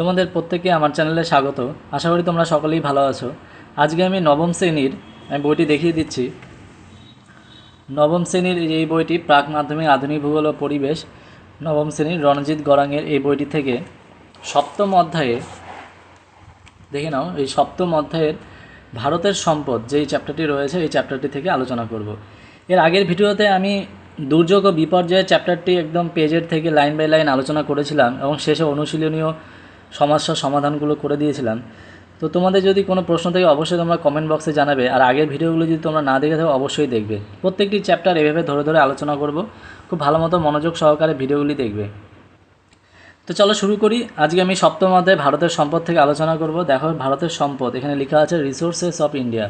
তোমাদের প্রত্যেককে আমার চ্যানেলে স্বাগত। আশা করি তোমরা সকলেই ভালো আছো। আজকে আমি নবম শ্রেণীর বইটি দেখিয়ে দিচ্ছি। নবম শ্রেণীর এই বইটি প্রাক মাধ্যমিক আধুনিক ভূগোল ও পরিবেশ, নবম শ্রেণীর রণজিৎ গড়াঙের এই বইটি থেকে সপ্তম অধ্যায়ে দেখে নাও। এই সপ্তম অধ্যায়ের ভারতের সম্পদ যেই চ্যাপ্টারটি রয়েছে এই চ্যাপ্টারটি থেকে আলোচনা করব। এর আগের ভিডিওতে আমি দুর্যোগ ও বিপর্যয়ের চ্যাপ্টারটি একদম পেজের থেকে লাইন বাই লাইন আলোচনা করেছিলাম এবং শেষে অনুশীলনীয় সমস্যার সমাধানগুলো করে দিয়েছিলাম। তো তোমাদের যদি কোনো প্রশ্ন থাকে অবশ্যই তোমরা কমেন্ট বক্সে জানাবে, আর আগের ভিডিওগুলো যদি তোমরা না দেখে থাকো অবশ্যই দেখবে। প্রত্যেকটি চ্যাপ্টার এভাবে ধরে ধরে আলোচনা করব, খুব ভালো মতো মনোযোগ সহকারে ভিডিওগুলি দেখবে। তো চলো শুরু করি। আজকে আমি সপ্তম অধ্যায়ে ভারতের সম্পদ থেকে আলোচনা করব। দেখো ভারতের সম্পদ, এখানে লেখা আছে রিসোর্সেস অফ ইন্ডিয়া।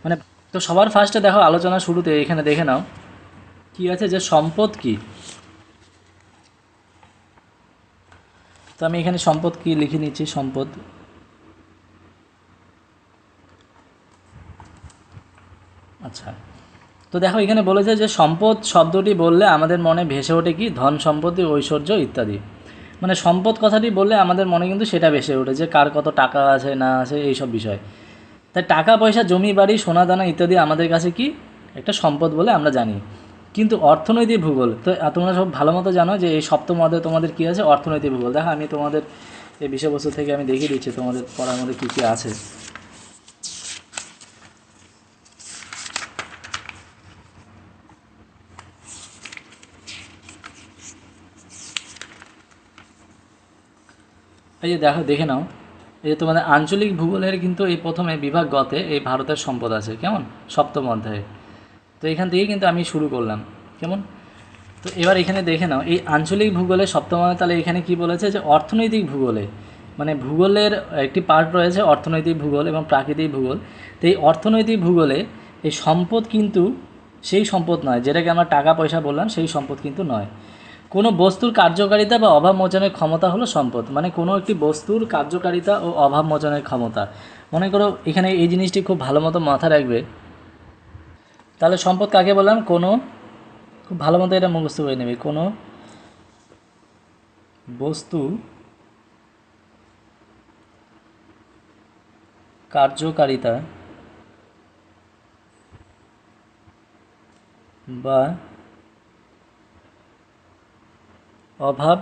মানে তো সবার ফার্স্টে দেখো আলোচনা শুরুতে এখানে দেখে নাও কি আছে, যে সম্পদ কি। তো আমি এখানে সম্পদ কি লিখে নিচ্ছি। সম্পদ, আচ্ছা। তো দেখো এখানে বলেছে যে সম্পদ শব্দটি বললে আমাদের মনে ভেসে ওঠে কি, ধন সম্পত্তি, ঐশ্বর্য ইত্যাদি। মানে সম্পদ কথাটি বললে আমাদের মনে কিন্তু সেটা ভেসে ওঠে যে কার কত টাকা আছে না আছে এইসব বিষয়। তাই টাকা পয়সা, জমি বাড়ি, সোনা দানা ইত্যাদি আমাদের কাছে কি একটা সম্পদ বলে আমরা জানি। কিন্তু অর্থনৈতিক ভূগোল, তো তোমরা সব ভালো মতো জানো যে এই সপ্তম অধ্যায়ে তোমাদের কী আছে, অর্থনৈতিক ভূগোল। দেখো আমি তোমাদের এই বিষয়বস্তু থেকে আমি দেখিয়ে দিচ্ছি তোমাদের পড়ার মধ্যে কী কী আছে। এই যে দেখো, দেখে নাও, এই যে তোমাদের আঞ্চলিক ভূগোলের কিন্তু এই প্রথমে বিভাগ গতে এই ভারতের সম্পদ আছে, কেমন, সপ্তম অধ্যায়ে। তো এখান থেকে কিন্তু আমি শুরু করলাম, কেমন। তো এবার এখানে দেখে নাও এই আঞ্চলিক ভূগোলে সপ্তম অধ্যায়, তাহলে এখানে কি বলেছে যে অর্থনৈতিক ভূগোলে, মানে ভূগোলের একটি পার্ট রয়েছে অর্থনৈতিক ভূগোল এবং প্রাকৃতিক ভূগোল। তো এই অর্থনৈতিক ভূগোলে এই সম্পদ কিন্তু সেই সম্পদ নয় যেটাকে আমরা টাকা পয়সা বললাম, সেই সম্পদ কিন্তু নয়। কোনো বস্তুর কার্যকারিতা বা অভাব মোচনের ক্ষমতা হলো সম্পদ। মানে কোনো একটি বস্তুর কার্যকারিতা ও অভাব মোচনের ক্ষমতা। মনে করো এখানে এই জিনিসটি খুব ভালো মতো মাথায় রাখবে। তাহলে সম্পদ কাকে বললাম, কোনো, খুব ভালো মতো এটা মুখস্থ করে নেবে, কোনো বস্তু কার্যকারিতা বা অভাব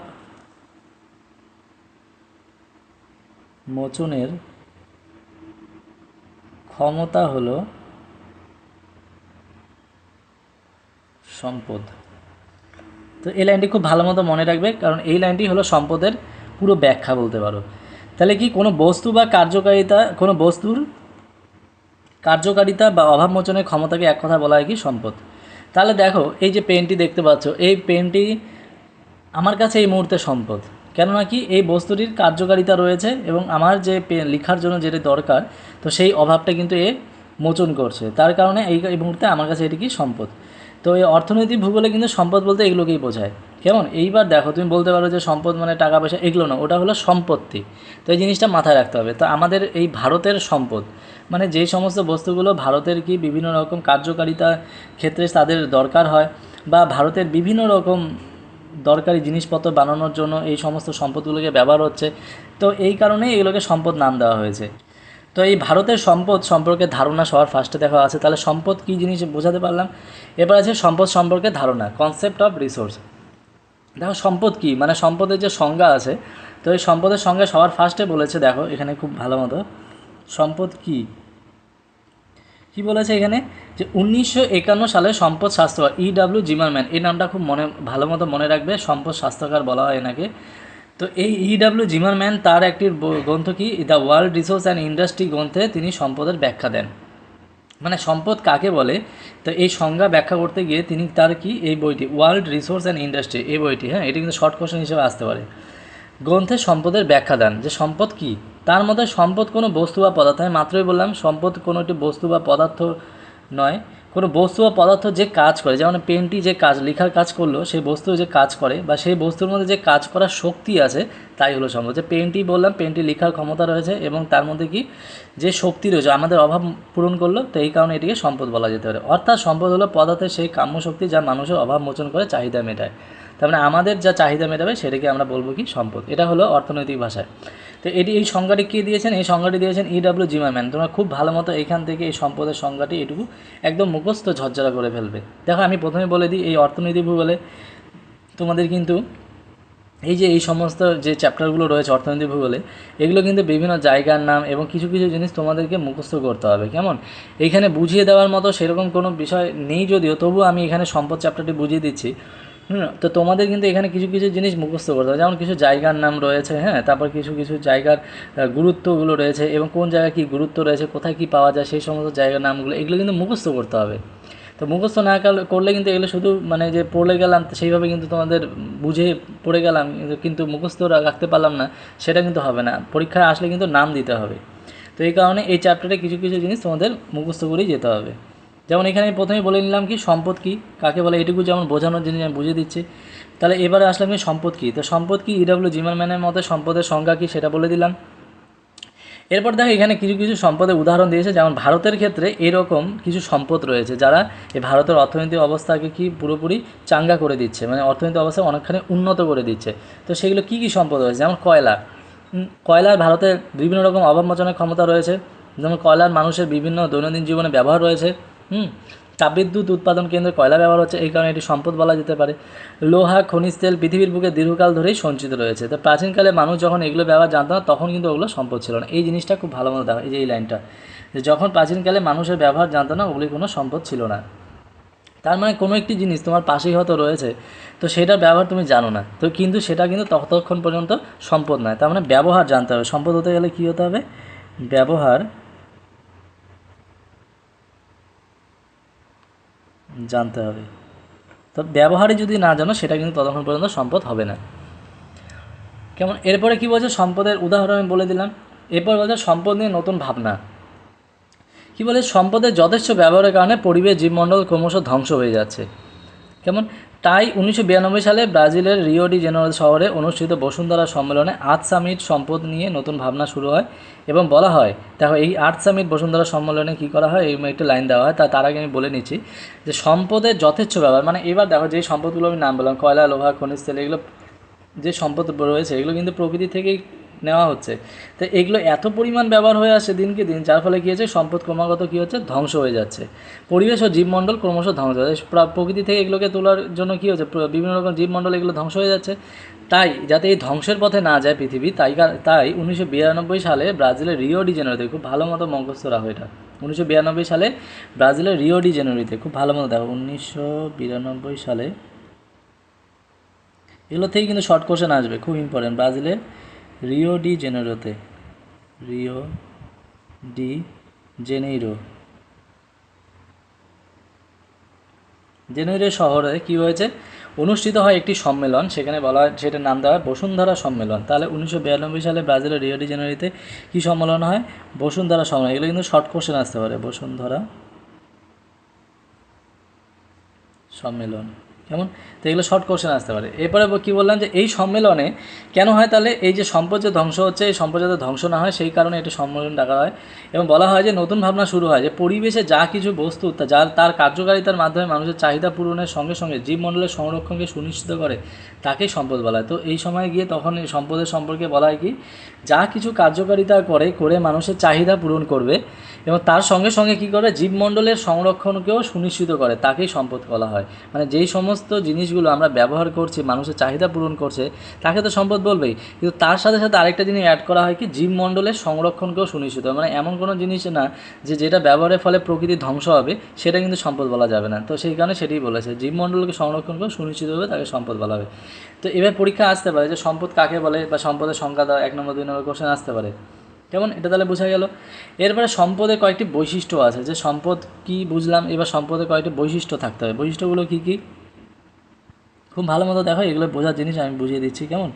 মোচনের ক্ষমতা হলো সম্পদ। তো এই লাইনটি খুব ভালো মতো মনে রাখবে, কারণ এই লাইনটি হলো সম্পদের পুরো ব্যাখ্যা বলতে পারো। তাহলে কি, কোনো বস্তু বা কার্যকারিতা, কোনো বস্তুর কার্যকারিতা বা অভাব মোচনের ক্ষমতাকে এক কথা বলা হয় কি, সম্পদ। তাহলে দেখো এই যে পেনটি দেখতে পাচ্ছ, এই পেনটি আমার কাছে এই মুহূর্তে সম্পদ। কেননা কি, এই বস্তুটির কার্যকারিতা রয়েছে এবং আমার যে পেন লেখার জন্য যেটা দরকার, তো সেই অভাবটা কিন্তু এ মোচন করছে, তার কারণে এই মুহূর্তে আমার কাছে এটি কি সম্পদ। তো এই অর্থনৈতিক ভূগোলে কিন্তু সম্পদ বলতে এগুলোকেই বোঝায়, কেমন। এইবার দেখো তুমি বলতে পারো যে সম্পদ মানে টাকা পয়সা, এগুলো না, ওটা হলো সম্পত্তি। তো এই জিনিসটা মাথায় রাখতে হবে। তো আমাদের এই ভারতের সম্পদ মানে যেই সমস্ত বস্তুগুলো ভারতের কি বিভিন্ন রকম কার্যকারিতা ক্ষেত্রে তাদের দরকার হয়, বা ভারতের বিভিন্ন রকম দরকারি জিনিসপত্র বানানোর জন্য এই সমস্ত সম্পদগুলোকে ব্যবহার হচ্ছে, তো এই কারণেই এগুলোকে সম্পদ নাম দেওয়া হয়েছে। তো এই ভারতের সম্পদ সম্পর্কে ধারণা সবার ফার্স্টে দেখা আছে। তাহলে সম্পদ কী জিনিস বোঝাতে পারলাম। এবার আছে সম্পদ সম্পর্কে ধারণা, কনসেপ্ট অফ রিসোর্স। দেখো সম্পদ কী, মানে সম্পদের যে সংজ্ঞা আছে, তো এই সম্পদের সংজ্ঞা সবার ফার্স্টে বলেছে, দেখো এখানে খুব ভালো মতো সম্পদ কী বলেছে এখানে, যে 1951 সালে সম্পদ স্বাস্থ্যকার, ইডাব্লিউ জিমারম্যান, এই নামটা খুব ভালো মতো মনে রাখবে, সম্পদ স্বাস্থ্যকার বলা হয় এনাকে। তো এই ইডাব্লিউ জিমারম্যান তার একটি গ্রন্থ কি, the world resource and industry গ্রন্থে তিনি সম্পদের ব্যাখ্যা দেন। মানে সম্পদ কাকে বলে, তো এই সংজ্ঞা ব্যাখ্যা করতে গিয়ে তিনি তার কি এই বইটি ওয়ার্ল্ড রিসোর্স অ্যান্ড ইন্ডাস্ট্রি, এই বইটি, হ্যাঁ এটি কিন্তু শর্ট কোশ্চেন হিসেবে আসতে পারে, গ্রন্থে সম্পদের ব্যাখ্যা দেন যে সম্পদ কী। তার মধ্যে সম্পদ কোনো বস্তু বা পদার্থ, আমি মাত্রই বললাম সম্পদ কোনো একটি বস্তু বা পদার্থ নয়, কোনো বস্তু বা পদার্থ যে কাজ করে, যেমন পেনটি যে কাজ, লেখার কাজ করলো, সেই বস্তু যে কাজ করে বা সেই বস্তুর মধ্যে যে কাজ করার শক্তি আছে, তাই হলো সম্পদ। যে পেনটি বললাম, পেনটি লেখার ক্ষমতা রয়েছে এবং তার মধ্যে কি যে শক্তি রয়েছে আমাদের অভাব পূরণ করলো, তো এই কারণে এটিকে সম্পদ বলা যেতে পারে। অর্থাৎ সম্পদ হলো পদার্থের সেই কাম্য শক্তি যা মানুষের অভাব মোচন করে চাহিদা মেটায়। তার মানে আমাদের যা চাহিদা মেটাবে সেটাকে আমরা বলবো কি, সম্পদ। এটা হলো অর্থনৈতিক ভাষায়। তো এই সংজ্ঞাটি কে দিয়েছেন? এই সংজ্ঞাটি দিয়েছেন E.W. জিমারম্যান। তোমরা খুব ভালো মতো এখান থেকে এই সম্পদের সংজ্ঞাটি এটুকু একদম মুখস্থ ঝরঝরা করে ফেলবে। দেখো আমি প্রথমে বলে দিই, এই অর্থনীতি ভূগোলে তোমাদের কিন্তু এই সমস্ত যে চ্যাপ্টারগুলো রয়েছে অর্থনীতি ভূগোলে, এগুলো কিন্তু বিভিন্ন জায়গার নাম এবং কিছু কিছু জিনিস তোমাদেরকে মুখস্থ করতে হবে। কেমন? এইখানে বুঝিয়ে দেওয়ার মতো সেরকম কোনো বিষয় নেই যদিও, তবু আমি এখানে সম্পদ চ্যাপ্টারটি বুঝিয়ে দিচ্ছি। তো তোমাদের কিন্তু এখানে কিছু কিছু জিনিস মুখস্থ করতে হবে, যেমন কিছু জায়গার নাম রয়েছে, হ্যাঁ, তারপর কিছু কিছু জায়গার গুরুত্বগুলো রয়েছে এবং কোন জায়গায় কী গুরুত্ব রয়েছে, কোথায় কী পাওয়া যায় সেই সমস্ত জায়গার নামগুলো, এগুলো কিন্তু মুখস্থ করতে হবে। তো মুখস্থ না করলে কিন্তু এগুলো শুধু মানে যে পড়ে গেলাম সেইভাবে কিন্তু তোমাদের বুঝে পড়ে গেলাম কিন্তু মুখস্থ রাখতে পারলাম না, সেটা কিন্তু হবে না। পরীক্ষায় আসলে কিন্তু নাম দিতে হবে। তো এই কারণে এই চ্যাপ্টারে কিছু কিছু জিনিস তোমাদের মুখস্থ করেই যেতে হবে। যেমন এখানে প্রথমেই বলে নিলাম কি সম্পদ কী, কাকে বলে, এটুকু যেমন বোঝানোর জিনিস আমি বুঝিয়ে দিচ্ছি। তাহলে এবারে আসলাম কি সম্পদ কী। তো সম্পদ কী, E.W. জিমারম্যানের মতে সম্পদের সংজ্ঞা কী সেটা বলে দিলাম। এরপর দেখো এখানে কিছু কিছু সম্পদের উদাহরণ দিয়েছে, যেমন ভারতের ক্ষেত্রে এরকম কিছু সম্পদ রয়েছে যারা এই ভারতের অর্থনৈতিক অবস্থাকে কি পুরোপুরি চাঙ্গা করে দিচ্ছে, মানে অর্থনৈতিক অবস্থা অনেকখানি উন্নত করে দিচ্ছে। তো সেগুলো কী কী সম্পদ রয়েছে? যেমন কয়লার ভারতের বিভিন্ন রকম অভাব মোচনের ক্ষমতা রয়েছে, যেমন কয়লার মানুষের বিভিন্ন দৈনন্দিন জীবনে ব্যবহার রয়েছে। তাপবিদ্যুৎ উৎপাদন কেন্দ্রে কয়লা ব্যবহার হচ্ছে, এই কারণে এটি সম্পদ বলা যেতে পারে। লোহা, খনিজ তেল পৃথিবীর বুকে দীর্ঘকাল ধরেই সঞ্চিত রয়েছে। তো প্রাচীনকালে মানুষ যখন এগুলো ব্যবহার জানতো না, তখন কিন্তু ওগুলো সম্পদ ছিল না। এই জিনিসটা খুব ভালো মতো দেখা, এই লাইনটা, যে যখন প্রাচীনকালে মানুষের ব্যবহার জানতো না, ওগুলি কোনো সম্পদ ছিল না। তার মানে কোনো একটি জিনিস তোমার পাশেই হয়তো রয়েছে, তো সেটার ব্যবহার তুমি জানো না, তো কিন্তু সেটা কিন্তু ততক্ষণ পর্যন্ত সম্পদ নয়। তার মানে ব্যবহার জানতে হবে। সম্পদ হতে গেলে কী হতে হবে? ব্যবহার জানতে হবে। তো ব্যবহারই যদি না জানো, সেটা কিন্তু ততক্ষণ পর্যন্ত সম্পদ হবে না। কেমন? এরপরে কী বলছে, সম্পদের উদাহরণ আমি বলে দিলাম। এরপর বলছে সম্পদ নিয়ে নতুন ভাবনা। কী বলে, সম্পদের যথেচ্ছ ব্যবহারের কারণে পরিবেশ জীবমণ্ডল ক্রমশ ধ্বংস হয়ে যাচ্ছে। কেমন? তাই 1992 সালে ব্রাজিলের রিও ডি জেনেরো শহরে অনুষ্ঠিত বসুন্ধরা সম্মেলনে আর্থ সামিট সম্পদ নিয়ে নতুন ভাবনা শুরু হয় এবং বলা হয়, দেখো এই আর্থ সামিট বসুন্ধরা সম্মেলনে কী করা হয়, এই একটা লাইন দেওয়া হয়। তার আগে আমি বলে নিচ্ছি যে সম্পদের যথেচ্ছ ব্যবহার, মানে এবার দেখো যেই সম্পদগুলো আমি নাম বললাম, কয়লা, লোহা, খনিজ তেল, এগুলো যে সম্পদ রয়েছে এগুলো কিন্তু প্রকৃতি থেকেই নেওয়া হচ্ছে। তো এগুলো এত পরিমাণ ব্যবহার হয়ে আসছে দিনকে দিন, যার ফলে কী হচ্ছে, সম্পদ ক্রমাগত কী হচ্ছে, ধ্বংস হয়ে যাচ্ছে। পরিবেশ ও জীবমণ্ডল ক্রমশ ধ্বংস হয়ে যাচ্ছে। প্রকৃতি থেকে এগুলোকে তোলার জন্য কী হচ্ছে, বিভিন্ন রকম জীবমণ্ডল এগুলো ধ্বংস হয়ে যাচ্ছে। তাই যাতে এই ধ্বংসের পথে না যায় পৃথিবী, তাই 1992 সালে ব্রাজিলের রিও ডি জেনেরোতে, খুব ভালো মতো মুখস্থ রাখো এটা, 1992 সালে ব্রাজিলের রিও ডি জেনেরোতে, খুব ভালো মতো দেখো, 1992 সালে, এগুলো থেকেই কিন্তু শর্ট কোশ্চেন আসবে, খুব ইম্পর্টেন্ট। ব্রাজিলের রিও ডি জেনেরোতে, রিও ডি জেনেইরো শহরে কী হয়েছে, অনুষ্ঠিত হয় একটি সম্মেলন, সেখানে বলা হয়, সেটার নাম দেওয়া হয় বসুন্ধরা সম্মেলন। তাহলে 1992 সালে ব্রাজিলের রিও ডি জেনেরোতে কী সম্মেলন হয়? বসুন্ধরা সম্মেলন। এগুলো কিন্তু শর্ট কোশ্চেন আসতে পারে, বসুন্ধরা সম্মেলন। কেমন? তো এগুলো শর্ট কোশ্চেন আসতে পারে। এরপরে কী বললাম, যে এই সম্মেলনে কেন হয়, তাহলে এই যে সম্পদ যে ধ্বংস হচ্ছে, এই সম্পদ যাতে ধ্বংস না হয় সেই কারণে এটা সম্মেলন ডাকা হয় এবং বলা হয় যে নতুন ভাবনা শুরু হয়, যে পরিবেশে যা কিছু বস্তু তার কার্যকারিতার মাধ্যমে মানুষের চাহিদা পূরণের সঙ্গে সঙ্গে জীবমণ্ডলের সংরক্ষণকে সুনিশ্চিত করে, তাকেই সম্পদ বলা হয়। তো এই সময় গিয়ে তখন এই সম্পদের সম্পর্কে বলা হয় কি, যা কিছু কার্যকারিতা করে মানুষের চাহিদা পূরণ করবে এবং তার সঙ্গে সঙ্গে কী করে, জীবমণ্ডলের সংরক্ষণকেও সুনিশ্চিত করে, তাকেই সম্পদ বলা হয়। মানে যেই সমস্ত জিনিসগুলো আমরা ব্যবহার করছি, মানুষের চাহিদা পূরণ করছে, তাকে তো সম্পদ বলবেই, কিন্তু তার সাথে সাথে আরেকটা জিনিস অ্যাড করা হয় কি, জীবমণ্ডলের সংরক্ষণকেও সুনিশ্চিত। মানে এমন কোনো জিনিস না যে যেটা ব্যবহারের ফলে প্রকৃতি ধ্বংস হবে, সেটা কিন্তু সম্পদ বলা যাবে না। তো সেই কারণে সেটাই বলেছে, জীবমণ্ডলকে সংরক্ষণকেও সুনিশ্চিত হবে, তাকে সম্পদ বলা হবে। তো এবার পরীক্ষা আসতে পারে যে সম্পদ কাকে বলে, বা সম্পদের সংজ্ঞা দেওয়া 1 নম্বর 2 নম্বর কোশ্চেন আসতে পারে। কেমন? এটা তাহলে বোঝা গেল। এরপরে সম্পদের কয়েকটি বৈশিষ্ট্য আছে, যে সম্পদ কি বুঝলাম, এবার সম্পদের কয়েকটি বৈশিষ্ট্য থাকতে হবে। বৈশিষ্ট্যগুলো কী কী, খুব ভালো মতো দেখো, এগুলো বোঝার জিনিস আমি বুঝিয়ে দিচ্ছি। কেমন?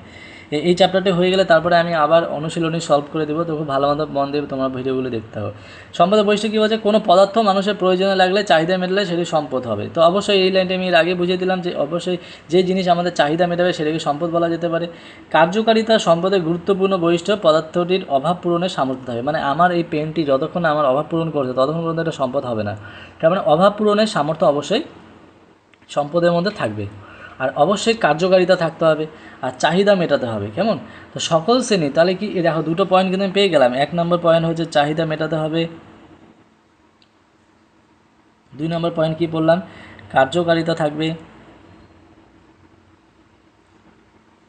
এই চ্যাপ্টারটি হয়ে গেলে তারপরে আমি আবার অনুশীলনী সলভ করে দেবো, তো খুব ভালো মতো মন দিয়ে তোমার ভিডিওগুলো দেখতে হবে। সম্পদের বৈশিষ্ট্য কী বলছে, কোনো পদার্থ মানুষের প্রয়োজনে লাগলে, চাহিদা মেটালে সেটি সম্পদ হবে। তো অবশ্যই এই লাইনটা আমি এর আগে বুঝিয়ে দিলাম যে অবশ্যই যে জিনিস আমাদের চাহিদা মেটাবে সেটাকে সম্পদ বলা যেতে পারে। কার্যকারিতা সম্পদের গুরুত্বপূর্ণ বৈশিষ্ট্য, পদার্থটির অভাব পূরণের সামর্থ্য হবে। মানে আমার এই পেনটি যতক্ষণ আমার অভাব পূরণ করছে ততক্ষণ পর্যন্ত এটা সম্পদ হবে না। তার মানে অভাব পূরণের সামর্থ্য অবশ্যই সম্পদের মধ্যে থাকবে। আর অবশ্যই কার্যকারিতা থাকতে হবে আর চাহিদা মেটাতে হবে। কেমন? তো সকল শ্রেণী, তাহলে কি দেখো দুটো পয়েন্ট কিন্তু আমি পেয়ে গেলাম। 1 নম্বর পয়েন্ট হচ্ছে চাহিদা মেটাতে হবে, 2 নম্বর পয়েন্ট কি বললাম, কার্যকারিতা থাকবে,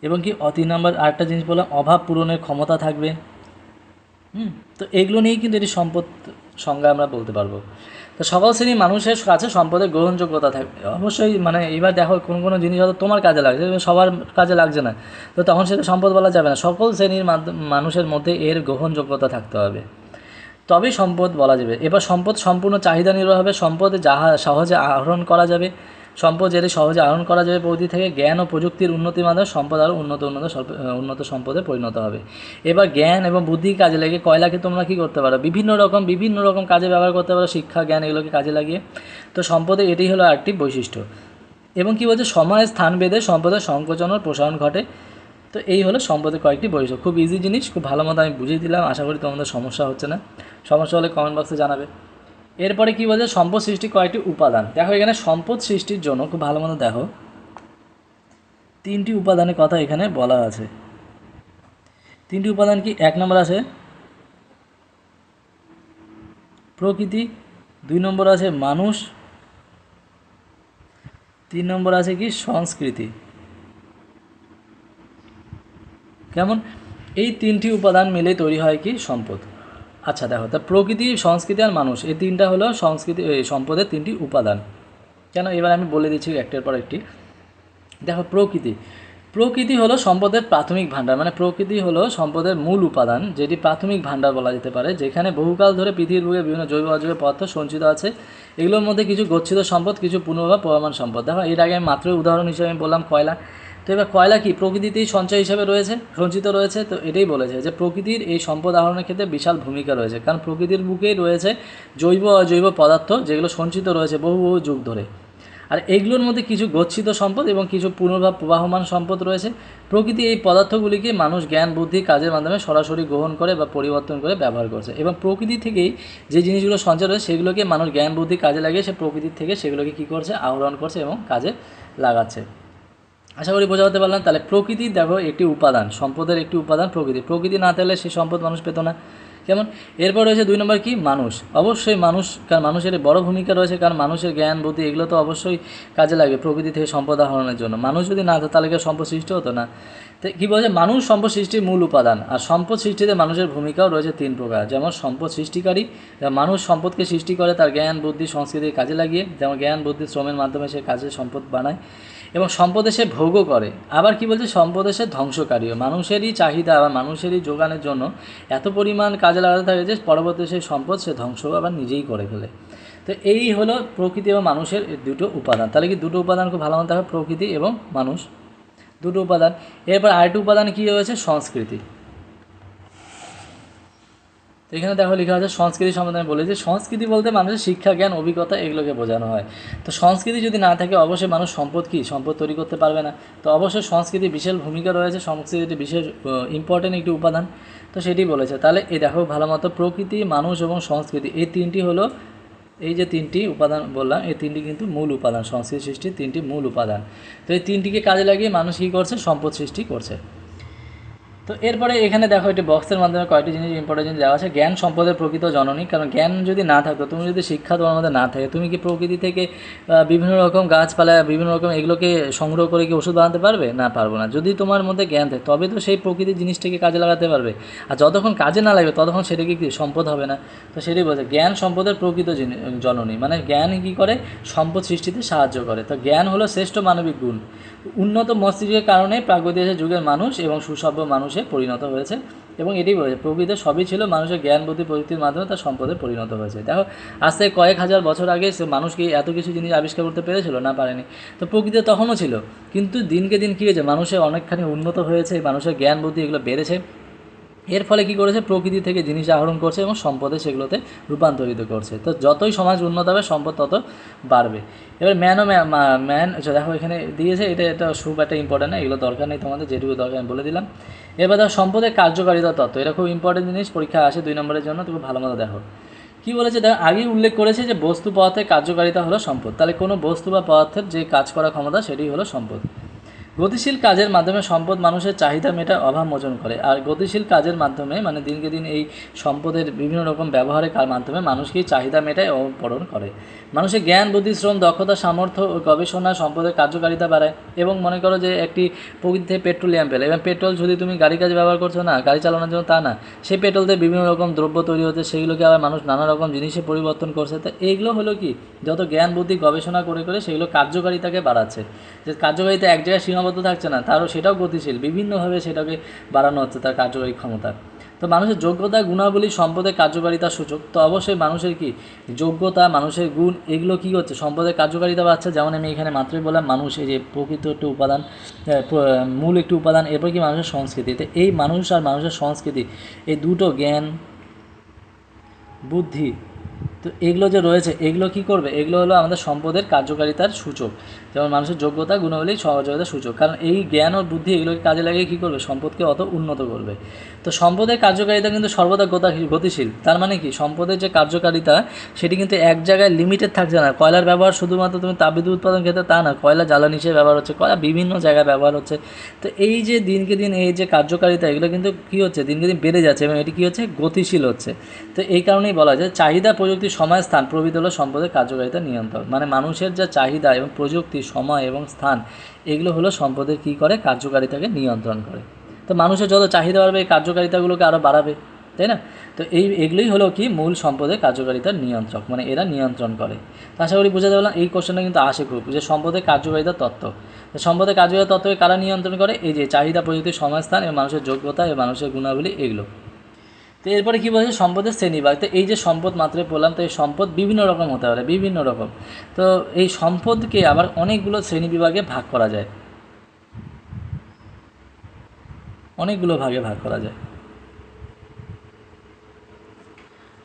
এবং কি 3 নম্বর আরেকটা জিনিস বললাম, অভাব পূরণের ক্ষমতা থাকবে। তো এগুলো নিয়েই কিন্তু এটি সম্পদ সংজ্ঞা আমরা বলতে পারবো। তো সকল শ্রেণীর মানুষের কাছে সম্পদের গ্রহণযোগ্যতা থাকবে অবশ্যই। মানে এবার দেখো কোনো জিনিস হয়তো তোমার কাজে লাগছে, সবার কাজে লাগছে না, তো তখন সেটা সম্পদ বলা যাবে না। সকল শ্রেণীর মানুষের মধ্যে এর গ্রহণযোগ্যতা থাকতে হবে, তবেই সম্পদ বলা যাবে। এবার সম্পদ সম্পূর্ণ চাহিদা নির্ভর হবে। সম্পদ যাহা সহজে আহরণ করা যাবে, সম্পদ যেটি সহজে আহরণ করা যাবে প্রকৃতি থেকে, জ্ঞান ও প্রযুক্তির উন্নতির মাধ্যমে সম্পদ আরও উন্নত সম্পদে পরিণত হবে। এবার জ্ঞান এবং বুদ্ধি কাজে লেগে কয়লাকে তোমরা কী করতে পারো, বিভিন্ন রকম কাজে ব্যবহার করতে পারো, শিক্ষা জ্ঞান এগুলোকে কাজে লাগিয়ে। তো সম্পদের এটি হলো একটি বৈশিষ্ট্য। এবং কী বলছে, সময় স্থান ভেদে সম্পদের সংকোচন ও প্রসারণ ঘটে। তো এই হলো সম্পদের কয়েকটি বৈশিষ্ট্য। খুব ইজি জিনিস, খুব ভালো মতো আমি বুঝিয়ে দিলাম। আশা করি তোমাদের সমস্যা হচ্ছে না। সমস্যা হলে কমেন্ট বক্সে জানাবে। এরপরে কী বলছে, সম্পদ সৃষ্টির কয়েকটি উপাদান। দেখো এখানে সম্পদ সৃষ্টির জন্য খুব ভালো মতো দেখো 3টি উপাদানের কথা এখানে বলা আছে। 3টি উপাদান কি? 1 নম্বর আছে প্রকৃতি, 2 নম্বর আছে মানুষ, 3 নম্বর আছে কি সংস্কৃতি। কেমন? এই 3টি উপাদান মিলে তৈরি হয় কি সম্পদ। আচ্ছা দেখো, তা প্রকৃতি, সংস্কৃতি আর মানুষ, এই 3টা হলো সম্পদের 3টি উপাদান। কেন এবার আমি বলে দিচ্ছি একটার পর একটি। দেখো প্রকৃতি হলো সম্পদের প্রাথমিক ভাণ্ডার, মানে প্রকৃতি হলো সম্পদের মূল উপাদান, যেটি প্রাথমিক ভাণ্ডার বলা যেতে পারে, যেখানে বহুকাল ধরে পৃথিবীর বুকে বিভিন্ন জৈব অজৈব পদার্থ সঞ্চিত আছে। এগুলোর মধ্যে কিছু গচ্ছিত সম্পদ, কিছু পুনর্ভব প্রমাণ সম্পদ। দেখো এর আগে আমি মাত্র উদাহরণ হিসেবে আমি বললাম কয়লা। তো এবার কয়লা কি প্রকৃতিতেই সঞ্চয় হিসেবে সঞ্চিত রয়েছে। তো এটাই বলেছে যে প্রকৃতির এই সম্পদ আহরণের ক্ষেত্রে বিশাল ভূমিকা রয়েছে, কারণ প্রকৃতির বুকেই রয়েছে জৈব অজৈব পদার্থ, যেগুলো সঞ্চিত রয়েছে বহু যুগ ধরে। আর এগুলোর মধ্যে কিছু গচ্ছিত সম্পদ এবং কিছু পুনর্ভাব প্রবাহমান সম্পদ রয়েছে। প্রকৃতি এই পদার্থগুলিকে মানুষ জ্ঞান বুদ্ধি কাজের মাধ্যমে সরাসরি গ্রহণ করে বা পরিবর্তন করে ব্যবহার করছে, এবং প্রকৃতি থেকেই যে জিনিসগুলো সঞ্চয় রয়েছে সেগুলোকে মানুষ জ্ঞান বুদ্ধি কাজে লাগিয়ে সে প্রকৃতির থেকে সেগুলোকে কী করছে, আহরণ করছে এবং কাজে লাগাচ্ছে। আশা করি বোঝাতে পারলাম। তাহলে প্রকৃতি দেখো একটি উপাদান, সম্পদের একটি উপাদান প্রকৃতি না থাকলে সেই সম্পদ মানুষ পেত না। কেমন? এরপর রয়েছে 2 নম্বর কি মানুষ। অবশ্যই মানুষ, কারণ মানুষের বড় ভূমিকা রয়েছে, কারণ মানুষের জ্ঞান বুদ্ধি এগুলো তো অবশ্যই কাজে লাগে প্রকৃতি থেকে সম্পদ আহরণের জন্য। মানুষ যদি না হতো তাহলে কি সম্পদ সৃষ্টি হতো না। তো কী বলছে, মানুষ সম্পদ সৃষ্টির মূল উপাদান। আর সম্পদ সৃষ্টিতে মানুষের ভূমিকাও রয়েছে 3 প্রকার। যেমন সম্পদ সৃষ্টিকারী, মানুষ সম্পদকে সৃষ্টি করে তার জ্ঞান বুদ্ধি সংস্কৃতির কাজে লাগিয়ে, যেমন জ্ঞান বুদ্ধি শ্রমের মাধ্যমে সে কাজে সম্পদ বানায় এবং সম্পদে সে ভোগও করে। আবার কি বলছে, সম্পদে সে ধ্বংসকারীও, মানুষেরই চাহিদা বা মানুষেরই যোগানের জন্য এত পরিমাণ কাজে লাগাতে থাকে যে পরবর্তী সেই সম্পদ সে ধ্বংস আবার নিজেই করে ফেলে। তো এই হলো প্রকৃতি এবং মানুষের দুটো উপাদান। তাহলে কি দুটো উপাদান খুব ভালো মতো হবে, প্রকৃতি এবং মানুষ, দুটো উপাদান। এরপর আরেকটি উপাদান কী রয়েছে, সংস্কৃতি। তো এখানে দেখো লেখা আছে সংস্কৃতি সম্বন্ধে। আমি বলেছি সংস্কৃতি বলতে মানুষের শিক্ষা জ্ঞান অভিজ্ঞতা এগুলোকে বোঝানো হয়। তো সংস্কৃতি যদি না থাকে অবশ্যই মানুষ সম্পদ তৈরি করতে পারবে না। তো অবশ্যই সংস্কৃতি বিশেষ ভূমিকা রয়েছে, সংস্কৃতিটি বিশেষ ইম্পর্টেন্ট একটি উপাদান। তো সেটি বলেছে। তাহলে এই দেখো ভালো মতো, প্রকৃতি মানুষ এবং সংস্কৃতি এই 3টি হলো, এই যে 3টি উপাদান বললাম, এই 3টি কিন্তু মূল উপাদান, সংস্কৃতি সৃষ্টির 3টি মূল উপাদান। তো এই 3টিকে কাজে লাগিয়ে মানুষ কী করছে, সম্পদ সৃষ্টি করছে। তো এরপরে এখানে দেখো একটি বক্সের মাধ্যমে কয়েকটি জিনিস ইম্পর্টেন্ট জিনিস দেওয়া আছে। জ্ঞান সম্পদের প্রকৃত জননী, কারণ জ্ঞান যদি না থাকতো, তুমি যদি শিক্ষা তোমার মধ্যে না থাকে, তুমি কি প্রকৃতি থেকে বিভিন্ন রকম গাছপালা বিভিন্ন রকম এগুলোকে সংগ্রহ করে কি ওষুধ বানাতে পারবে? না, পারবো না। যদি তোমার মধ্যে জ্ঞান থাকে তবে তো সেই প্রকৃতির জিনিসটাকে কাজে লাগাতে পারবে। আর যতক্ষণ কাজে না লাগবে ততক্ষণ সেটাকে কি সম্পদ হবে না। তো সেটাই বলছে জ্ঞান সম্পদের প্রকৃত জননী, মানে জ্ঞান কী করে, সম্পদ সৃষ্টিতে সাহায্য করে। তো জ্ঞান হলো শ্রেষ্ঠ মানবিক গুণ। উন্নত মস্তিষ্কের কারণে প্রাগৈতিহাসিক যুগের মানুষ এবং সুসভ্য মানুষে পরিণত হয়েছে, এবং এটাই বলেছে প্রকৃতি সবই ছিল, মানুষের জ্ঞান বুদ্ধি প্রযুক্তির মাধ্যমে তার সম্পদে পরিণত হয়েছে। দেখো আজ থেকে কয়েক হাজার বছর আগে সে মানুষ কি এত কিছু জিনিস আবিষ্কার করতে পেরেছিল? না, পারেনি। তো প্রকৃতি তখনও ছিল, কিন্তু দিনকে দিন কী হয়েছে, মানুষের অনেকখানি উন্নত হয়েছে, মানুষের জ্ঞান বুদ্ধি এগুলো বেড়েছে। এর ফলে কী করেছে, প্রকৃতি থেকে জিনিস আহরণ করছে এবং সম্পদে সেগুলোতে রূপান্তরিত করছে। তো যতই সমাজ উন্নত হবে সম্পদ তত বাড়বে। এবার ম্যান দেখো এখানে দিয়েছে, এটা খুব একটা ইম্পর্টেন্ট না, এগুলো দরকার নেই তোমাদের, যেটুকু দরকার আমি বলে দিলাম। এবার দেখো সম্পদের কার্যকারিতা তত্ত্ব, এটা খুব ইম্পর্টেন্ট জিনিস, পরীক্ষা আসে 2 নম্বরের জন্য। তুমি ভালো মতো দেখো কি বলেছে দেখো, আগেই উল্লেখ করেছে যে বস্তু পদার্থের কার্যকারিতা হলো সম্পদ। তাহলে কোনো বস্তু বা পদার্থের যে কাজ করার ক্ষমতা সেটি হলো সম্পদ। গতিশীল কাজের মাধ্যমে সম্পদ মানুষের চাহিদা মেটায়, অভাব মোচন করে। আর গতিশীল কাজের মাধ্যমে মানে দিনকে দিন এই সম্পদের বিভিন্ন রকম ব্যবহারের মাধ্যমে মানুষকে চাহিদা মেটায় ও পূরণ করে। মানুষের জ্ঞান, বুদ্ধি, শ্রম, দক্ষতা, সামর্থ্য ও গবেষণা সম্পদের কার্যকারিতা বাড়ায়। এবং মনে করো যে একটি প্রকৃতি থেকে পেট্রোলিয়াম পেলে, এবং পেট্রোল শুধু তুমি গাড়ি কাজে ব্যবহার করছো না, গাড়ি চালানোর জন্য তা না, সেই পেট্রোল দিয়ে বিভিন্ন রকম দ্রব্য তৈরি হচ্ছে, সেগুলোকে আবার মানুষ নানা রকম জিনিসে পরিবর্তন করছে। তো এইগুলো হলো কি, যত জ্ঞান বুদ্ধি গবেষণা করে করে সেগুলো কার্যকারিতাকে বাড়াচ্ছে। যে কার্যকারিতা এক জায়গায় সীমাবদ্ধ থাকছে না, তারও সেটাও গতিশীল, বিভিন্নভাবে সেটাকে বাড়ানো হচ্ছে তার কার্যকারী ক্ষমতা। তো মানুষের যোগ্যতা, গুণাবলী সম্পদের কার্যকারিতার সূচক। তো অবশ্যই মানুষের কি যোগ্যতা, মানুষের গুণ, এগুলো কী হচ্ছে সম্পদের কার্যকারিতা বাড়ছে। যেমন আমি এখানে মাত্রই বললাম, মানুষ এই যে প্রকৃত একটি উপাদান, মূল একটি উপাদান। এরপর কি মানুষের সংস্কৃতি। তো এই মানুষ আর মানুষের সংস্কৃতি, এই দুটো জ্ঞান বুদ্ধি, তো এগুলো যে রয়েছে, এগুলো কী করবে, এগুলো হলো আমাদের সম্পদের কার্যকারিতার সূচক। যেমন মানুষের যোগ্যতা, গুণাবলী, সহযোগিতার সূচক। কারণ এই জ্ঞান ও বুদ্ধি এগুলোকে কাজে লাগিয়ে কী করবে, সম্পদকে অত উন্নত করবে। তো সম্পদের কার্যকারিতা কিন্তু সর্বদা গতিশীল। তার মানে কি, সম্পদের যে কার্যকারিতা সেটি কিন্তু এক জায়গায় লিমিটেড থাকছে না। কয়লার ব্যবহার শুধুমাত্র তুমি তাপবিদ্যুৎ উৎপাদন ক্ষেত্রে তা না, কয়লা জ্বালানি হিসেবে ব্যবহার হচ্ছে, কয়লা বিভিন্ন জায়গায় ব্যবহার হচ্ছে। তো এই যে দিনকে দিন এই যে কার্যকারিতা, এগুলো কিন্তু কী হচ্ছে, দিনকে দিন বেড়ে যাচ্ছে, এবং এটি কী হচ্ছে, গতিশীল হচ্ছে। তো এই কারণেই বলা যায় চাহিদা, প্রযুক্তি, সময়, স্থান প্রভৃতি হলো সম্পদের কার্যকারিতা নিয়ন্ত্রণ। মানে মানুষের যা চাহিদা এবং প্রযুক্তি, সময় এবং স্থান, এগুলো হলো সম্পদের কী করে, কার্যকারিতাকে নিয়ন্ত্রণ করে। তো মানুষের যত চাহিদা বাড়বে, এই কার্যকারিতাগুলোকে আরও বাড়াবে, তাই না? তো এগুলোই হলো কি মূল সম্পদের কার্যকারিতার নিয়ন্ত্রক, মানে এরা নিয়ন্ত্রণ করে। তো আশা করি বুঝাতে পারলাম। এই কোশ্চেনটা কিন্তু আসে খুব, যে সম্পদের কার্যকারিতার তত্ত্ব। তো সম্পদের কার্যকারিতার তত্ত্বকে কারা নিয়ন্ত্রণ করে, এই যে চাহিদা, প্রযুক্তি, সময়, স্থান এবং মানুষের যোগ্যতা এবং মানুষের গুণাবলী, এগুলো। তো এরপরে কী বলছে, সম্পদের শ্রেণীবিভাগ। তো এই যে সম্পদ মাত্রই বললাম, তো এই সম্পদ বিভিন্ন রকম হতে পারে, বিভিন্ন রকম। তো এই সম্পদকে আবার অনেকগুলো শ্রেণীবিভাগে ভাগ করা যায়, অনেকগুলো ভাগে ভাগ করা যায়।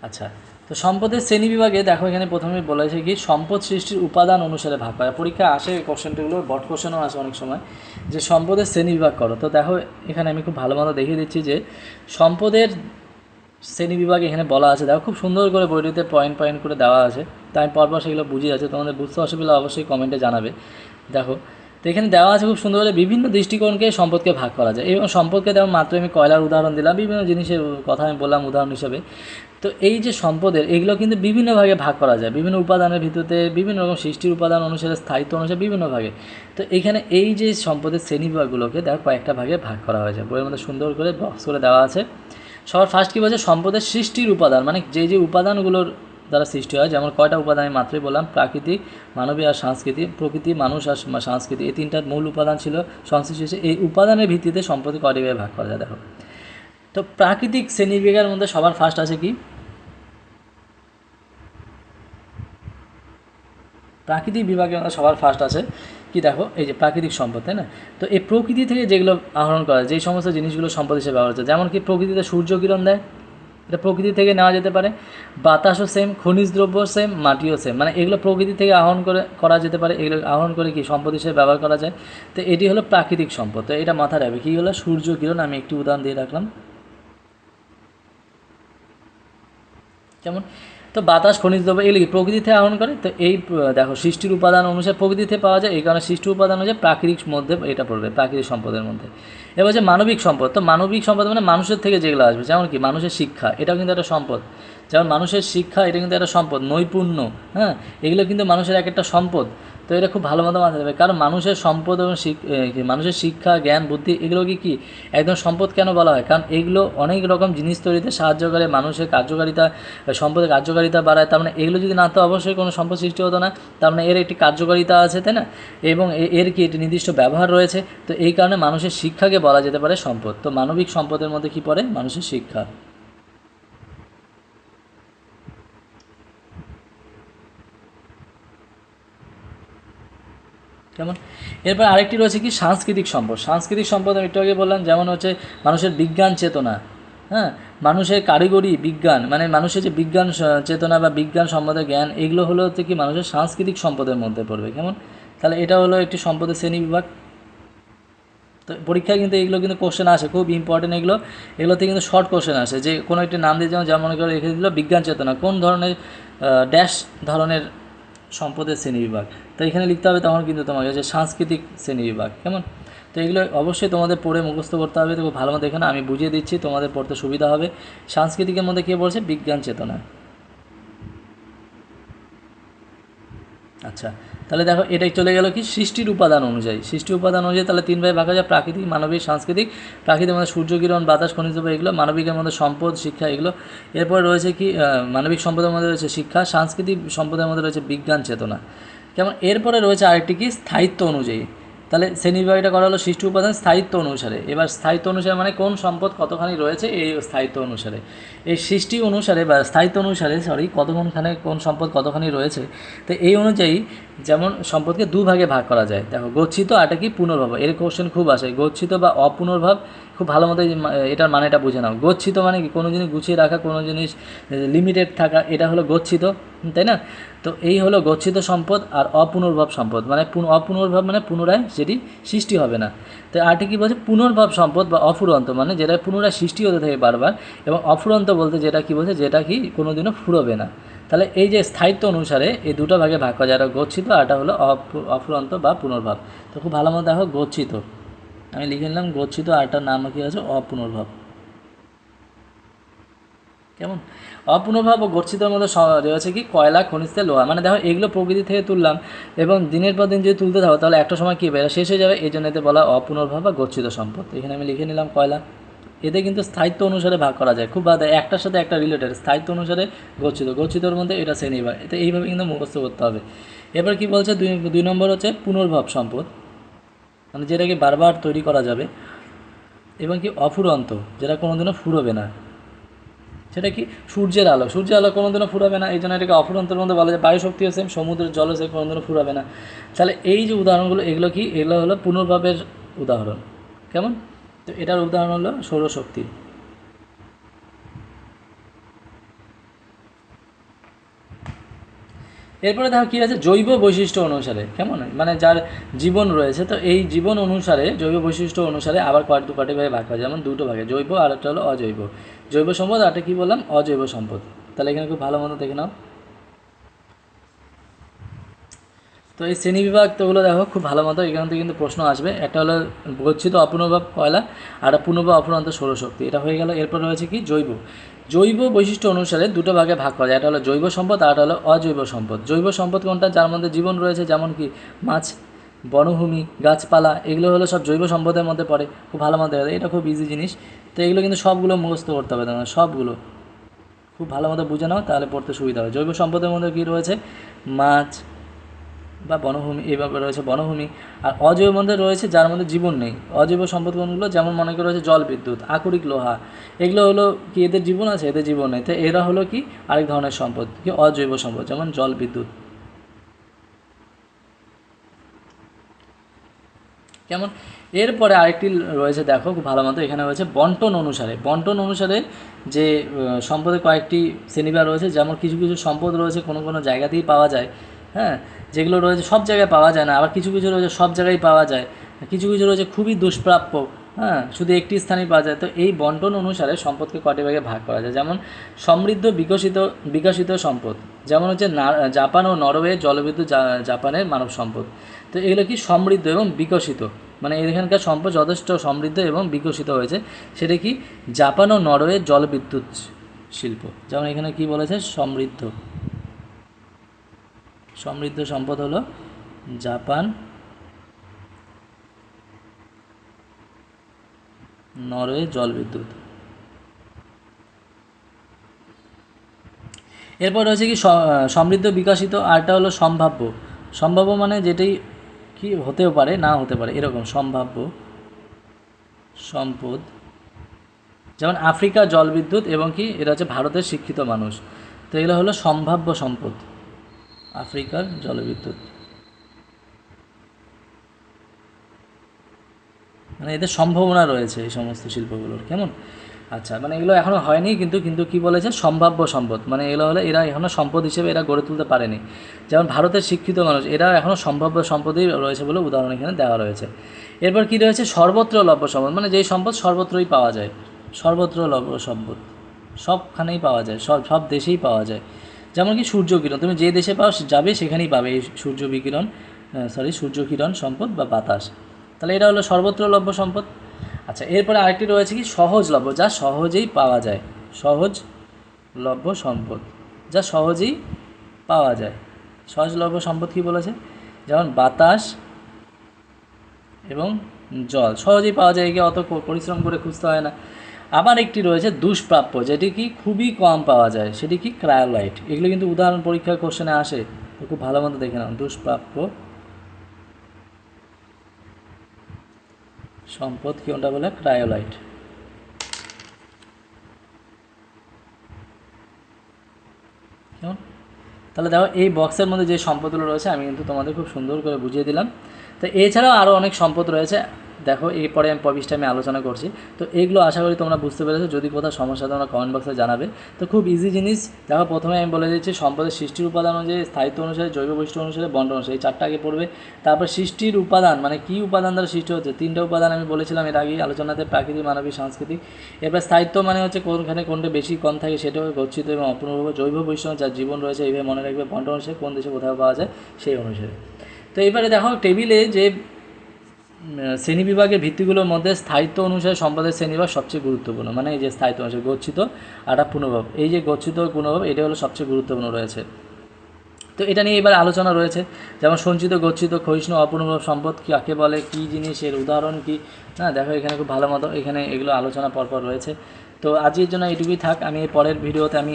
আচ্ছা, তো সম্পদের শ্রেণীবিভাগে দেখো, এখানে প্রথমে বলেছে কি, সম্পদ সৃষ্টির উপাদান অনুসারে ভাগ করা। পরীক্ষা আসে কোশ্চেনগুলো, বট কোশ্চেনও আসে অনেক সময়, যে সম্পদের শ্রেণীবিভাগ করো। তো দেখো এখানে আমি খুব ভালো মতো দেখিয়ে দিচ্ছি যে সম্পদের শ্রেণীবিভাগ এখানে বলা আছে। দেখো খুব সুন্দর করে বইটিতে পয়েন্ট পয়েন্ট করে দেওয়া আছে। তাই আমি পরপর সেগুলো বুঝিয়ে আছে, তোমাদের বুঝতে অসুবিধা অবশ্যই কমেন্টে জানাবে। দেখো, তো এখানে দেওয়া আছে খুব সুন্দর করে, বিভিন্ন দৃষ্টিকোণকে সম্পদকে ভাগ করা যায়। এবং সম্পদকে যেমন মাত্র আমি কয়লার উদাহরণ দিলাম, বিভিন্ন জিনিসের কথা আমি বললাম উদাহরণ হিসেবে। তো এই যে সম্পদের, এগুলো কিন্তু বিভিন্ন ভাগে ভাগ করা যায়, বিভিন্ন উপাদানের ভিত্তিতে, বিভিন্ন রকম সৃষ্টির উপাদান অনুসারে, স্থায়িত্ব অনুসারে, বিভিন্ন ভাগে। তো এখানে এই যে সম্পদের শ্রেণীবিভাগগুলোকে দেখো কয়েকটা ভাগে ভাগ করা হয়েছে, বইয়ের মধ্যে সুন্দর করে বক্স করে দেওয়া আছে। সবার ফার্স্ট কী বলছে, সম্পদের সৃষ্টির উপাদান, মানে যে যে উপাদানগুলোর দ্বারা সৃষ্টি হয়। যেমন কয়টা উপাদান আমি মাত্রই বললাম, প্রাকৃতিক, মানবী আর সংস্কৃতি। প্রকৃতি, মানুষ আর সংস্কৃতি, এই তিনটা মূল উপাদান ছিল সংশ্লিষ্ট হয়েছে। এই উপাদানের ভিত্তিতে সম্পদকে কয়টি ভাগে ভাগ করা যায় দেখো। তো প্রাকৃতিক শ্রেণীবিভাগের মধ্যে সবার ফার্স্ট আছে কি, প্রাকৃতিক বিভাগের মধ্যে সবার ফার্স্ট আছে কি, দেখো এই যে প্রাকৃতিক সম্পদ, তাই না? তো এই প্রকৃতি থেকে যেগুলো আহরণ করা, যেই সমস্ত জিনিসগুলো সম্পদ হিসেবে ব্যবহার হচ্ছে, যেমন কি প্রকৃতিতে সূর্য কিরণ দেয়, এটা প্রকৃতি থেকে নেওয়া যেতে পারে। বাতাসও সেম, খনিজ দ্রব্য সেম, মাটিও সেম, মানে এগুলো প্রকৃতি থেকে আহরণ করা যেতে পারে। এগুলো আহরণ করে কি সম্পদ হিসেবে ব্যবহার করা যায়। তো এটি হলো প্রাকৃতিক সম্পদ। তো এটা মাথায় রাখবে, কী হলো, সূর্য কিরণ। আমি একটি উদাহরণ দিয়ে রাখলাম, যেমন তো বাতাস, খনিজ দ্রব্য, এগুলি প্রকৃতি থেকে আহরণ করে। তো এই দেখো সৃষ্টির উপাদান অনুসারে প্রকৃতি থেকে পাওয়া যায়, এই কারণে সৃষ্টির উপাদান অনুযায়ী প্রাকৃতিক মধ্যে এটা পড়বে, প্রাকৃতিক সম্পদের মধ্যে। এবার হচ্ছে মানবিক সম্পদ। তো মানবিক সম্পদ মানে মানুষের থেকে যেগুলো আসবে, যেমন কি মানুষের শিক্ষা, এটাও কিন্তু একটা সম্পদ। যেমন মানুষের শিক্ষা, এটা কিন্তু একটা সম্পদ। নৈপুণ্য, হ্যাঁ, এগুলো কিন্তু মানুষের এক একটা সম্পদ। তো এটা খুব ভালো মতো মাথায় রাখবে, কারণ মানুষের সম্পদ এবং মানুষের শিক্ষা, জ্ঞান, বুদ্ধি, এগুলোকে কি একদম সম্পদ কেন বলা হয়, কারণ এগুলো অনেক রকম জিনিস তৈরিতে সাহায্য করে, মানুষের কার্যকারিতা, সম্পদের কার্যকারিতা বাড়ায়। তার মানে এগুলো যদি না তো অবশ্যই কোনো সম্পদ সৃষ্টি হতো না। তার মানে এর একটি কার্যকারিতা আছে, তাই না? এবং এর কি একটি নির্দিষ্ট ব্যবহার রয়েছে। তো এই কারণে মানুষের শিক্ষাকে বলা যেতে পারে সম্পদ। তো মানবিক সম্পদের মধ্যে কি পড়ে, মানুষের শিক্ষা। কেমন? এরপর আরেকটি রয়েছে কি, সাংস্কৃতিক সম্পদ। সাংস্কৃতিক সম্পদ আমি একটু আগে বললাম, যেমন হচ্ছে মানুষের বিজ্ঞান চেতনা, হ্যাঁ, মানুষের কারিগরি বিজ্ঞান, মানে মানুষের যে বিজ্ঞান চেতনা বা বিজ্ঞান সম্বন্ধে জ্ঞান, এগুলো হলো হচ্ছে কি মানুষের সাংস্কৃতিক সম্পদের মধ্যে পড়বে। কেমন? তাহলে এটা হলো একটি সম্পদের শ্রেণীবিভাগ। তো পরীক্ষায় কিন্তু এগুলো কিন্তু কোশ্চেন আসে, খুব ইম্পর্টেন্ট এগুলো। এগুলোতে কিন্তু শর্ট কোশ্চেন আসে, যে কোনো একটি নাম দিয়ে যেমন মনে করে রেখে দিল বিজ্ঞান চেতনা, কোন ধরনের ড্যাশ ধরনের সম্পদের শ্রেণীবিভাগ। তো এখানে লিখতে হবে তখন কিন্তু তোমাকে যে সাংস্কৃতিক শ্রেণীবিভাগ। কেমন? তো এগুলো অবশ্যই তোমাদের পড়ে মুখস্থ করতে হবে। তো খুব ভালো মতো এখানে আমি বুঝিয়ে দিচ্ছি, তোমাদের পড়তে সুবিধা হবে। সাংস্কৃতিকের মধ্যে কী বলছে? বিজ্ঞান চেতনা। আচ্ছা, তাহলে দেখো এটাই চলে গেল কি সৃষ্টির উপাদান অনুযায়ী। সৃষ্টির উপাদান অনুযায়ী তাহলে তিন ভাগে ভাগ হয়ে যায়, প্রাকৃতিক, মানবিক, সাংস্কৃতিক। প্রাকৃতিক মধ্যে সূর্যকিরণ, বাতাস, খনিজ দ্রব্য এগুলো। মানবিকের মধ্যে সম্পদ, শিক্ষা এগুলো। এরপর রয়েছে কি মানবিক সম্পদের মধ্যে রয়েছে শিক্ষা। সাংস্কৃতিক সম্পদের মধ্যে রয়েছে বিজ্ঞান চেতনা। কেমন? এরপরে রয়েছে আরেকটি কি স্থায়িত্ব অনুযায়ী। তাহলে শ্রেণীবিভাগটা করা হলো সৃষ্টি উপাদান স্থায়িত্ব অনুসারে। এবার স্থায়িত্ব অনুসারে মানে কোন সম্পদ কতখানি রয়েছে এই স্থায়িত্ব অনুসারে। এই সৃষ্টি অনুসারে বা স্থায়িত্ব অনুসারে কতক্ষণখানে কোন সম্পদ কতখানি রয়েছে। তো এই অনুযায়ী যেমন সম্পদকে দুভাগে ভাগ করা যায়। দেখো গচ্ছিত আরটা কি পুনর্ভাব। এর কোশ্চেন খুব আসে, গচ্ছিত বা অপুনর্ভাব। খুব ভালো মতো এটার মানেটা বুঝে নাও। গচ্ছিত মানে কি কোনো জিনিস গুছিয়ে রাখা, কোনো জিনিস লিমিটেড থাকা, এটা হলো গচ্ছিত, তাই না? তো এই হলো গচ্ছিত সম্পদ। আর অপুনর্ভব সম্পদ মানে অপুনর্ভব মানে পুনরায় যেটি সৃষ্টি হবে না। তো আরটি কী বলছে? পুনর্ভব সম্পদ বা অফুরন্ত মানে যেটা পুনরায় সৃষ্টি হতে থাকে বারবার। এবং অফুরন্ত বলতে যেটা কী বলছে? যেটা কি কোনোদিনও ফুরোবে না। তাহলে এই যে স্থায়িত্ব অনুসারে এই দুটো ভাগে ভাগ করা যায়, একটা গচ্ছিত আর একটা হলো অফুরন্ত বা পুনর্ভাব। তো খুব ভালো মতো দেখো গচ্ছিত আমি লিখে নিলাম, গচ্ছিত আরটার নাম কী আছে? অপুনর্ভাব। কেমন? অপুনর্ভাব ও গচ্ছিতের মধ্যে রয়েছে কি কয়লা, খনিজ তেল, লোহা। মানে দেখো এগুলো প্রকৃতি থেকে তুললাম এবং দিনের পর দিন যদি তুলতে থাকো তাহলে একটা সময় কী হবে? এরা শেষ হয়ে যাবে। এই জন্য এতে বলা অপুনর্ভাব বা গচ্ছিত সম্পদ। এখানে আমি লিখে নিলাম কয়লা। এতে কিন্তু স্থায়িত্ব অনুসারে ভাগ করা যায়, খুব ভালো, একটার সাথে একটা রিলেটেড। স্থায়িত্ব অনুসারে গচ্ছিত, গচ্ছিতর মধ্যে এটা শ্রেণীবিভাগ। এতে এইভাবে কিন্তু মুখস্থ করতে হবে। এবার কি বলছে? দুই নম্বর হচ্ছে পুনর্ভব সম্পদ, মানে যেটাকে বারবার তৈরি করা যাবে। এবং কি অফুরন্ত, যেটা কোনোদিনও ফুরোবে না। সেটা কি? সূর্যের আলো। সূর্যের আলো কোনোদিনও ফুরাবে না, এই জন্য এটাকে অফুরন্তের মধ্যে বলা যায়। বায়ু শক্তিও সেম, সমুদ্রের জলও সেম, কোনোদিনও ফুরাবে না। তাহলে এই যে উদাহরণগুলো, এগুলো কি? এগুলো হলো পুনর্ভাবের উদাহরণ। কেমন? তো এটার উদাহরণ হলো সৌরশক্তি। এরপরে দেখো কী আছে? জৈব বৈশিষ্ট্য অনুসারে। কেমন? মানে যার জীবন রয়েছে, তো এই জীবন অনুসারে জৈব বৈশিষ্ট্য অনুসারে আবার দু ভাগে ভাগ হয়, যেমন দুটো ভাগে, জৈব আর একটা হলো অজৈব। জৈব সম্পদ আর একটা কী বললাম? অজৈব সম্পদ। তাহলে এখানে খুব ভালো মতো দেখে নাও। তো এই শ্রেণীবিভাগ তোগুলো দেখো খুব ভালো মতো, এখান থেকে কিন্তু প্রশ্ন আসবে। একটা হলো গচ্ছিত অপুনর্ভাব কয়লা, আর একটা পুনর্ভাব অফুরন্ত সৌরশক্তি। এটা হয়ে গেল। এরপর রয়েছে কি? জৈব। জৈব বৈশিষ্ট্য অনুসারে দুটো ভাগে ভাগ করা যায়, একটা হলো জৈব সম্পদ আর একটা হলো অজৈব সম্পদ। জৈব সম্পদ কোনটা? যার মধ্যে জীবন রয়েছে, যেমন কি মাছ, বনভূমি, গাছপালা, এগুলো হলো সব জৈব সম্পদের মধ্যে পড়ে। খুব ভালো মতো দেখো, এটা খুব ইজি জিনিস। তো এগুলো কিন্তু সবগুলো মুখস্থ করতে হবে তোমার, সবগুলো খুব ভালো মতো বুঝে নাও, তাহলে পড়তে সুবিধা হবে। জৈব সম্পদের মধ্যে কী রয়েছে? মাছ বা বনভূমি, এইভাবে রয়েছে বনভূমি। আর অজৈব মধ্যে রয়েছে যার মধ্যে জীবন নেই। অজৈব সম্পদ কোনগুলো? যেমন মনে করে রয়েছে জল, বিদ্যুৎ, আকরিক, লোহা। এগুলো হলো কি? এদের জীবন আছে, এদের জীবন নেই। তো এরা হলো কি? আরেক ধরনের সম্পদ, কি? অজৈব সম্পদ, যেমন জল, বিদ্যুৎ। কেমন? এরপরে আরেকটি রয়েছে, দেখো খুব ভালো মতো, এখানে রয়েছে বন্টন অনুসারে। বন্টন অনুসারে যে সম্পদের কয়েকটি শ্রেণীবিভাগ রয়েছে, যেমন কিছু কিছু সম্পদ রয়েছে কোনো কোনো জায়গাতেই পাওয়া যায়, হ্যাঁ, যেগুলো রয়েছে সব জায়গায় পাওয়া যায় না। আবার কিছু কিছু রয়েছে সব জায়গায় পাওয়া যায়। কিছু কিছু রয়েছে খুবই দুষ্প্রাপ্য, হ্যাঁ, শুধু একটি স্থানেই পাওয়া যায়। তো এই বন্টন অনুসারে সম্পদকে কটি ভাগে ভাগ করা যায়, যেমন সমৃদ্ধ, বিকশিত সম্পদ, যেমন হচ্ছে জাপান ও নরওয়ে জলবিদ্যুৎ, জাপানের মানব সম্পদ। তো এগুলো কি? সমৃদ্ধ এবং বিকশিত, মানে এখানকার সম্পদ যথেষ্ট সমৃদ্ধ এবং বিকশিত হয়েছে। সেটা কি? জাপান ও নরওয়ে জলবিদ্যুৎ শিল্প। যেমন এখানে কি বলেছে? সমৃদ্ধ। সমৃদ্ধ সম্পদ হলো জাপান, নরওয়ে জলবিদ্যুৎ। এরপর রয়েছে কি? সমৃদ্ধ, বিকশিত। আরটা হলো সম্ভাব্য। সম্ভাব্য মানে যেটি কি হতেও পারে, না হতে পারে, এরকম সম্ভাব্য সম্পদ। যেমন আফ্রিকা জলবিদ্যুৎ এবং কি এটা হচ্ছে ভারতের শিক্ষিত মানুষ। তো এগুলো হলো সম্ভাব্য সম্পদ, আফ্রিকার জলবিদ্যুৎ, মানে এদের সম্ভাবনা রয়েছে এই সমস্ত শিল্পগুলোর। কেমন? আচ্ছা, মানে এগুলো এখনও হয়নি, কিন্তু কিন্তু কী বলেছে, সম্ভাব্য সম্পদ, মানে এগুলো হলে এরা এখনও সম্পদ হিসেবে এরা গড়ে তুলতে পারেনি। যেমন ভারতের শিক্ষিত মানুষ, এরা এখনও সম্ভাব্য সম্পদই রয়েছে বলে উদাহরণ এখানে দেওয়া রয়েছে। এরপর কী রয়েছে, সর্বত্র লভ্য সম্পদ, মানে যেই সম্পদ সর্বত্রই পাওয়া যায়, সর্বত্র লভ্য সম্পদ, সবখানেই পাওয়া যায়, সব সব দেশেই পাওয়া যায়। যেমন কি সূর্যকিরণ, তুমি যে দেশে যাবে সেখানেই পাবে এই সূর্যকিরণ সম্পদ বা বাতাস। তাহলে এটা হলো সর্বত্র লভ্য সম্পদ। আচ্ছা, এরপরে আরেকটি রয়েছে কি, সহজলভ্য, যা সহজেই পাওয়া যায়, সহজলভ্য সম্পদ, যা সহজেই পাওয়া যায়। সহজলভ্য সম্পদ কী বলেছে, যেমন বাতাস এবং জল সহজেই পাওয়া যায়, একে অত পরিশ্রম করে খুঁজতে হয় না। আবার একটি রয়েছে দুষ্প্রাপ্য, যেটি কি খুবই কম পাওয়া যায়, সেটি কি ক্রায়োলাইট। এগুলো কিন্তু উদাহরণ পরীক্ষার কোশ্চেনে আসে, খুব ভালো মতো দেখে নাও। দুষ্প্রাপ্য সম্পদ কোনটা বলে, ক্রায়োলাইট। কেমন? তাহলে দেখো এই বক্সের মধ্যে যে সম্পদগুলো রয়েছে আমি কিন্তু তোমাদের খুব সুন্দর করে বুঝিয়ে দিলাম। তো এছাড়াও আরও অনেক সম্পদ রয়েছে, দেখো এরপরে আমি পবিশটা আমি আলোচনা করছি। তো এইগুলো আশা করি তোমরা বুঝতে পেরেছো। যদি কোথাও সমস্যা তোমরা কমেন্ট বক্সে জানাবে। তো খুব ইজি জিনিস, দেখো প্রথমে আমি বলে দিচ্ছি সম্পদের সৃষ্টির উপাদান অনুযায়ী, স্থায়িত্ব অনুসারে, জৈব বৈশিষ্ট্য অনুসারে, বন্টন অনুসারে, এই চারটা আগে পড়বে। তারপর সৃষ্টির উপাদান, মানে কী উপাদান দ্বারা সৃষ্টি হচ্ছে, তিনটা উপাদান আমি বলেছিলাম এর আগেই আলোচনাতে, প্রাকৃতিক, মানবিক, সাংস্কৃতিক। এরপর স্থায়িত্ব মানে হচ্ছে কোনখানে কোনটা বেশি কম থাকে সেটাও গচ্ছিত এবং অপূর্ণভাব। জৈব বৈশিষ্ট্য, যার জীবন রয়েছে, এইভাবে মনে রাখবে। বন্টন অনুসারে, কোন দেশে কোথাও পাওয়া যায় সেই অনুসারে। তো এবারে দেখো টেবিলে যে শ্রেণীবিভাগের ভিত্তিগুলোর মধ্যে স্থায়িত্ব অনুসারে সম্পদের শ্রেণীবিভাগ সবচেয়ে গুরুত্বপূর্ণ, মানে এই যে স্থায়িত্ব অনুসারে গচ্ছিত আর পুনর্ভব, এই যে গচ্ছিত পুনর্ভব এটা হলো সবচেয়ে গুরুত্বপূর্ণ রয়েছে। তো এটা নিয়ে এবার আলোচনা রয়েছে, যেমন সঞ্চিত, গচ্ছিত, ক্ষয়িষ্ণু, অপুনর্ভব সম্পদ কাকে বলে, কী জিনিস, এর উদাহরণ কী। হ্যাঁ, দেখো এখানে খুব ভালো মতো এখানে এগুলো আলোচনা পরপর রয়েছে। তো আজকের জন্য এইটুকুই থাক, আমি পরের ভিডিওতে আমি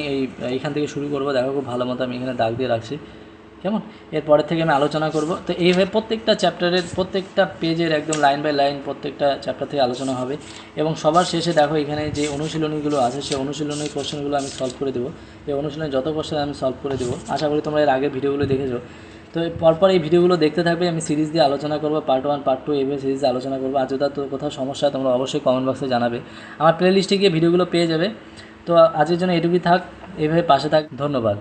এইখান থেকে শুরু করব। দেখো খুব ভালো মতো আমি এখানে দাগ দিয়ে রাখছি, কেমন? এরপরের থেকে আমি আলোচনা করব। তো এইভাবে প্রত্যেকটা চ্যাপ্টারের প্রত্যেকটা পেজের একদম লাইন বাই লাইন প্রত্যেকটা চ্যাপ্টার থেকে আলোচনা হবে। এবং সবার শেষে দেখো এখানে যে অনুশীলনীগুলো আছে সেই অনুশীলনী কোশ্চেনগুলো আমি সলভ করে দেবো। এই অনুশীলনে যত কোশ্চেন আমি সলভ করে দেবো, আশা করি তোমরা এর আগের ভিডিওগুলো দেখেছো। তো পরপর এই ভিডিওগুলো দেখতে থাকবে, আমি সিরিজ দিয়ে আলোচনা করবো, পার্ট 1 পার্ট 2 এইভাবে সিরিজে আলোচনা করবো। আর যদি কোথাও সমস্যা তোমরা অবশ্যই কমেন্ট বক্সে জানাবে, আমার প্লে লিস্টে গিয়ে ভিডিওগুলো পেয়ে যাবে। তো আজকের জন্য এটুকুই থাক, এইভাবে পাশে থাক, ধন্যবাদ।